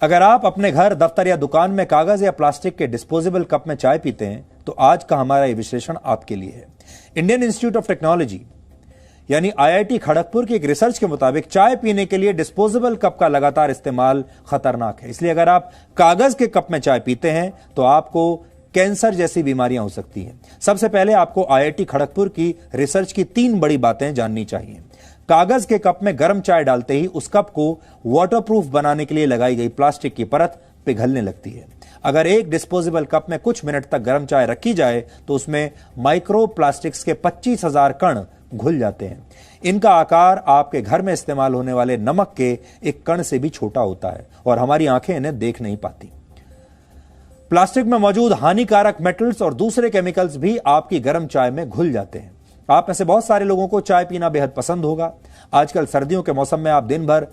अगर आप अपने घर, दफ्तर या दुकान में कागज या प्लास्टिक के डिस्पोजेबल कप में चाय पीते हैं तो आज का हमारा यह विश्लेषण आपके लिए है। इंडियन इंस्टीट्यूट ऑफ टेक्नोलॉजी यानी IIT खड़गपुर की एक रिसर्च के मुताबिक चाय पीने के लिए डिस्पोजेबल कप का लगातार इस्तेमाल खतरनाक है। इसलिए अगर आप कागज के कप में चाय पीते हैं तो आपको कैंसर जैसी बीमारियां हो सकती हैं। सबसे पहले आपको IIT खड़गपुर की रिसर्च की 3 बड़ी बातें जाननी चाहिए। कागज के कप में गर्म चाय डालते ही उस कप को वाटरप्रूफ बनाने के लिए लगाई गई प्लास्टिक की परत पिघलने लगती है। अगर एक डिस्पोजेबल कप में कुछ मिनट तक गर्म चाय रखी जाए तो उसमें माइक्रो प्लास्टिक्स के 25,000 कण घुल जाते हैं। इनका आकार आपके घर में इस्तेमाल होने वाले नमक के एक कण से भी छोटा होता है और हमारी आंखें इन्हें देख नहीं पाती। प्लास्टिक में मौजूद हानिकारक मेटल्स और दूसरे केमिकल्स भी आपकी गर्म चाय में घुल जाते हैं। आप में से बहुत सारे लोगों को चाय पीना बेहद पसंद होगा। आजकल सर्दियों के मौसम में आप दिन भर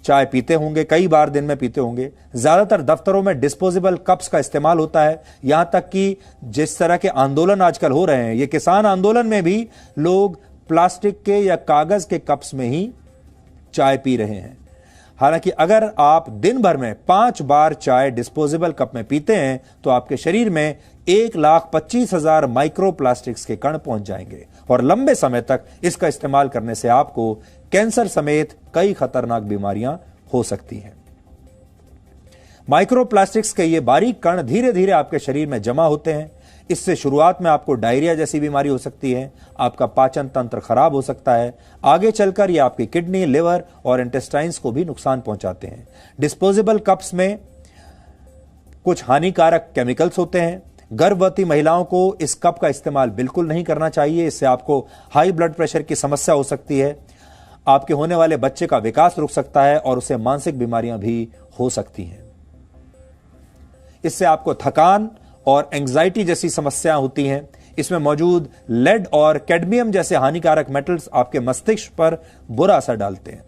चाय पीते होंगे, कई बार दिन में पीते होंगे। ज्यादातर दफ्तरों में डिस्पोजेबल कप्स का इस्तेमाल होता है। यहां तक कि जिस तरह के आंदोलन आजकल हो रहे हैं, ये किसान आंदोलन में भी लोग प्लास्टिक के या कागज के कप्स में ही चाय पी रहे हैं। हालांकि अगर आप दिन भर में 5 बार चाय डिस्पोजेबल कप में पीते हैं तो आपके शरीर में 1,25,000 माइक्रो प्लास्टिक्स के कण पहुंच जाएंगे और लंबे समय तक इसका इस्तेमाल करने से आपको कैंसर समेत कई खतरनाक बीमारियां हो सकती हैं। माइक्रो प्लास्टिक्स के ये बारीक कण धीरे धीरे आपके शरीर में जमा होते हैं। इससे शुरुआत में आपको डायरिया जैसी बीमारी हो सकती है, आपका पाचन तंत्र खराब हो सकता है। आगे चलकर ये आपकी किडनी, लिवर और इंटेस्टाइन्स को भी नुकसान पहुंचाते हैं। डिस्पोजेबल कप्स में कुछ हानिकारक केमिकल्स होते हैं। गर्भवती महिलाओं को इस कप का इस्तेमाल बिल्कुल नहीं करना चाहिए। इससे आपको हाई ब्लड प्रेशर की समस्या हो सकती है, आपके होने वाले बच्चे का विकास रुक सकता है और उसे मानसिक बीमारियां भी हो सकती हैं। इससे आपको थकान और एंजाइटी जैसी समस्याएं होती हैं। इसमें मौजूद लेड और कैडमियम जैसे हानिकारक मेटल्स आपके मस्तिष्क पर बुरा असर डालते हैं।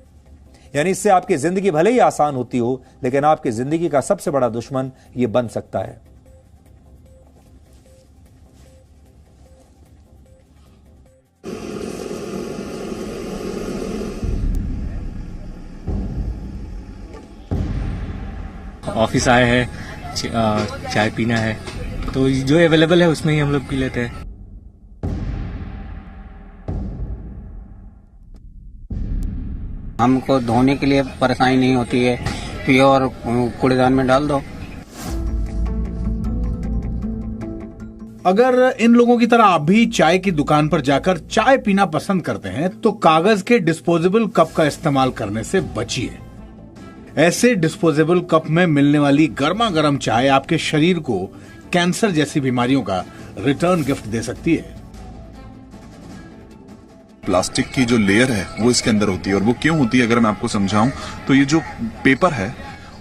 यानी इससे आपकी जिंदगी भले ही आसान होती हो, लेकिन आपकी जिंदगी का सबसे बड़ा दुश्मन यह बन सकता है। ऑफिस आए हैं, चाय पीना है तो जो अवेलेबल है उसमें ही हम लोग पी लेते हैं। हमको धोने के लिए परेशानी नहीं होती है, पियो और कूड़ेदान में डाल दो। अगर इन लोगों की तरह आप भी चाय की दुकान पर जाकर चाय पीना पसंद करते हैं तो कागज के डिस्पोजेबल कप का इस्तेमाल करने से बचिए। ऐसे डिस्पोजेबल कप में मिलने वाली गर्मा गर्म चाय आपके शरीर को कैंसर जैसी बीमारियों का रिटर्न गिफ्ट दे सकती है। प्लास्टिक की जो लेयर है वो इसके अंदर होती है, और वो क्यों होती है अगर मैं आपको समझाऊं तो ये जो पेपर है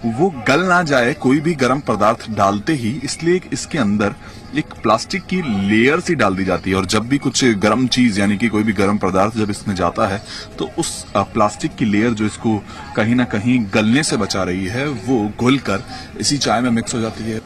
वो गल ना जाए कोई भी गर्म पदार्थ डालते ही, इसलिए इसके अंदर एक प्लास्टिक की लेयर सी डाल दी जाती है। और जब भी कुछ गर्म चीज यानी कि कोई भी गर्म पदार्थ जब इसमें जाता है तो उस प्लास्टिक की लेयर जो इसको कहीं ना कहीं गलने से बचा रही है वो घुलकर इसी चाय में मिक्स हो जाती है।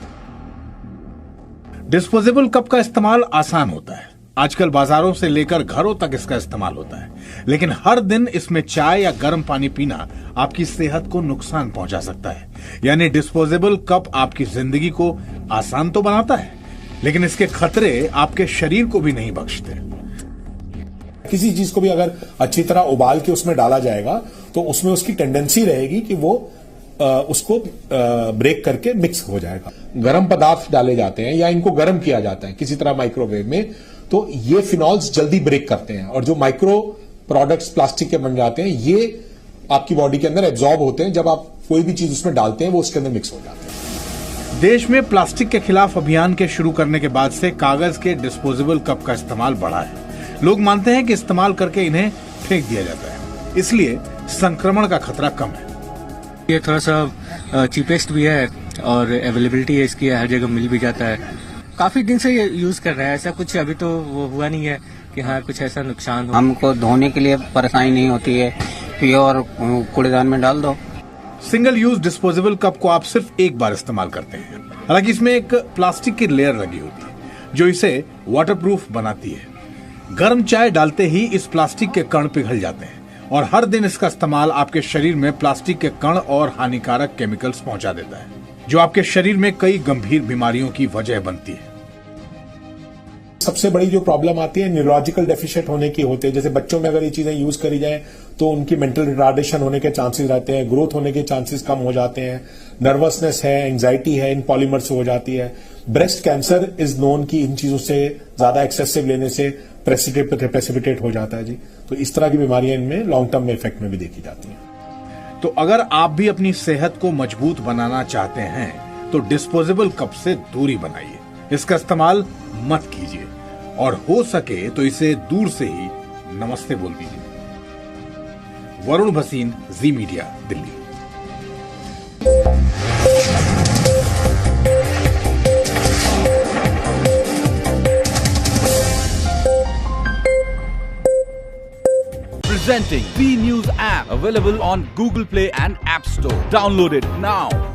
डिस्पोजेबल कप का इस्तेमाल आसान होता है। आजकल बाजारों से लेकर घरों तक इसका इस्तेमाल होता है, लेकिन हर दिन इसमें चाय या गर्म पानी पीना आपकी सेहत को नुकसान पहुंचा सकता है। यानी डिस्पोजेबल कप आपकी जिंदगी को आसान तो बनाता है, लेकिन इसके खतरे आपके शरीर को भी नहीं बख्शते। किसी चीज को भी अगर अच्छी तरह उबाल के उसमें डाला जाएगा तो उसमें उसकी टेंडेंसी रहेगी कि वो उसको ब्रेक करके मिक्स हो जाएगा। गर्म पदार्थ डाले जाते हैं या इनको गर्म किया जाता है किसी तरह माइक्रोवेव में, तो ये फिनॉल्स जल्दी ब्रेक करते हैं और जो माइक्रो प्रोडक्ट्स प्लास्टिक के बन जाते हैं ये आपकी बॉडी के अंदर एब्जॉर्ब होते हैं। जब आप कोई भी चीज उसमें डालते हैं वो उसके अंदर मिक्स हो जाते हैं। देश में प्लास्टिक के खिलाफ अभियान के शुरू करने के बाद से कागज के डिस्पोजेबल कप का इस्तेमाल बढ़ा है। लोग मानते हैं कि इस्तेमाल करके इन्हें फेंक दिया जाता है, इसलिए संक्रमण का खतरा कम है। ये थोड़ा सा चीपेस्ट भी है और अवेलेबिलिटी है इसकी, हर जगह मिल भी जाता है। काफी दिन से ये यूज कर रहे हैं, ऐसा कुछ अभी तो वो हुआ नहीं है कि हाँ कुछ ऐसा नुकसान हो। हमको धोने के लिए परेशानी नहीं होती है, पियो और कूड़ेदान में डाल दो। सिंगल यूज डिस्पोजेबल कप को आप सिर्फ एक बार इस्तेमाल करते हैं। हालांकि इसमें एक प्लास्टिक की लेयर लगी होती है जो इसे वाटरप्रूफ बनाती है। गर्म चाय डालते ही इस प्लास्टिक के कण पिघल जाते हैं और हर दिन इसका इस्तेमाल आपके शरीर में प्लास्टिक के कण और हानिकारक केमिकल्स पहुंचा देता है, जो आपके शरीर में कई गंभीर बीमारियों की वजह बनती है। सबसे बड़ी जो प्रॉब्लम आती है न्यूरोलॉजिकल डेफिशिएंट होने की होती है। जैसे बच्चों में अगर ये चीजें यूज करी जाए तो उनकी मेंटल रिटार्डेशन होने के चांसेस रहते हैं, ग्रोथ होने के चांसेस कम हो जाते हैं, नर्वसनेस है, एंजाइटी है, इन पॉलीमर से हो जाती है। ब्रेस्ट कैंसर इज नोन की इन चीजों से ज्यादा एक्सेसिव लेने से प्रेसिपिटेट हो जाता है जी। तो इस तरह की बीमारियां इनमें लॉन्ग टर्म में इफेक्ट में भी देखी जाती हैं। तो अगर आप भी अपनी सेहत को मजबूत बनाना चाहते हैं तो डिस्पोजेबल कप से दूरी बनाइए, इसका इस्तेमाल मत कीजिए और हो सके तो इसे दूर से ही नमस्ते बोल दीजिए। Varun Bhasin, Zee media, Delhi. Presenting B News app, available on Google Play and App Store. Download it now.